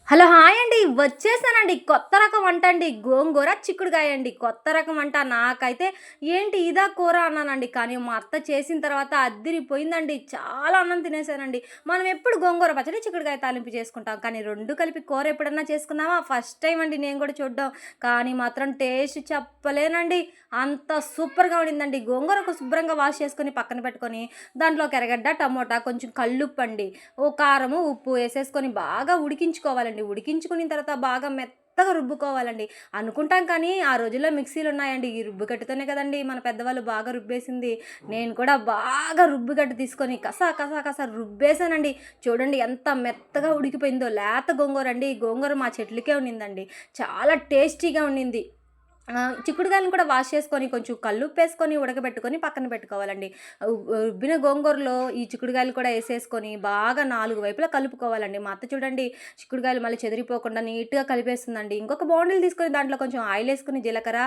Hello! Hi అండి. వచ్చేసానండి. కొత్త రకం వంట అండి. గోంగూర చిక్కుడుకాయ అండి. కొత్త రకం వంట. నాకైతే ఏంటి ఇదా కూర అన్నానండి. కానీ మా అత్త చేసిన తర్వాత అద్దిరిపోయిందండి. చాలా అన్నం తినేసానండి. మనం ఎప్పుడు గోంగూర పచ్చడి, చిక్కుడుకాయ తాలింపు చేసుకుంటాం. కానీ 2 కలిపి కూర ఎప్పుడన్నా చేసుకున్నామా? ఫస్ట్ టైమ్ అండి నేను కూడా చూడ్డం. కానీ మాత్రం టేస్ట్ చెప్పలేనండి. అంత సూపర్‌గా ఉండిందండి. గోంగూర ఒక శుభ్రంగా వాష్ చేసుకొని పక్కన పెట్టుకొని, దాంట్లోకి ఎర్రగడ్డ, టమోటా, కొంచెం కల్లుప్పండి, కారము, ఉప్పు ఏసేసుకొని బాగా ఉడికించుకోవాలండి. ఉడికించుకున్న తర్వాత బాగా మెత్తగా రుబ్బుకోవాలండి. అనుకుంటాం కానీ, ఆ రోజుల్లో మిక్సీలున్నాయండి. ఈ రుబ్బుకట్టెతోనే కదండీ మన పెద్దవాళ్ళు బాగా రుబ్బేసింది. నేను కూడా బాగా రుబ్బుకట్ట తీసుకొని కసా రుబ్బేసానండి. చూడండి ఎంత మెత్తగా ఉడికిపోయిందో. లేత గోంగూరండి. ఈ గోంగూర మా చెట్లుకే ఉండిందండి. చాలా టేస్టీగా ఉండింది. చిక్కుడుగాయలను కూడా వాష్ చేసుకొని, కొంచెం కల్లుప్పేసుకొని, ఉడకబెట్టుకొని పక్కన పెట్టుకోవాలండి. రుబ్బిన గోంగూరలో ఈ చిక్కుడుగాయలు కూడా ఏసేసుకొని, బాగా 4 వైపులా కలుపుకోవాలండి. మా అత్త చూడండి చిక్కుడుగాయలు మళ్ళీ చెదిరిపోకుండా నీట్‌గా కలిపేస్తుందండి. ఇంకొక బౌండిల్ తీసుకొని దాంట్లో కొంచెం ఆయిలేసుకొని, జీలకర్ర,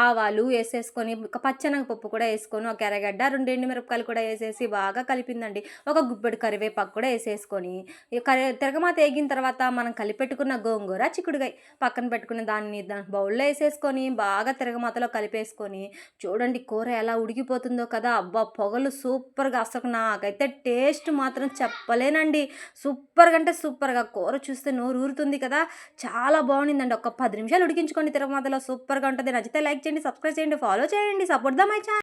ఆవాలు ఏసేసుకొని, పచ్చెనగపప్పు కూడా ఏసుకొని, ఒక ఎర్రగడ్డ, 2 ఎండుమిరపకాయలు కూడా ఏసేసి బాగా కలిపిందండి. ఒక గుప్పెడు కరివేపాకు కూడా ఏసేసుకొని, ఈ తిరగమాత ఏగిన తర్వాత మనం కలిపెట్టుకున్న గోంగూర, చిక్కుడుగాయ పక్కన పెట్టుకుని దాన్ని బౌల్‌లో ఏసేసుకొని, బాగా తిరగమాతలో కలిపేసుకొని, చూడండి కూర ఎలా ఉడికిపోతుందో కదా! అబ్బా! పొగలు సూపర్‌గా అసలు నాకైతే టేస్ట్ మాత్రం చెప్పలేనండి. సూపర్‌గా అంటే సూపర్‌గా. కూర చూస్తే నోరూరుతుంది కదా! చాలా బావుండిందండి. ఒక 10 నిమిషాలు ఉడికించుకోండి తిరగమాతలో సూపర్‌గా ఉంటది. నచ్చితే లైక్ చేయండి, సబ్స్క్రైబ్ చేయండి, ఫాలో చేయండి. Support the my channel.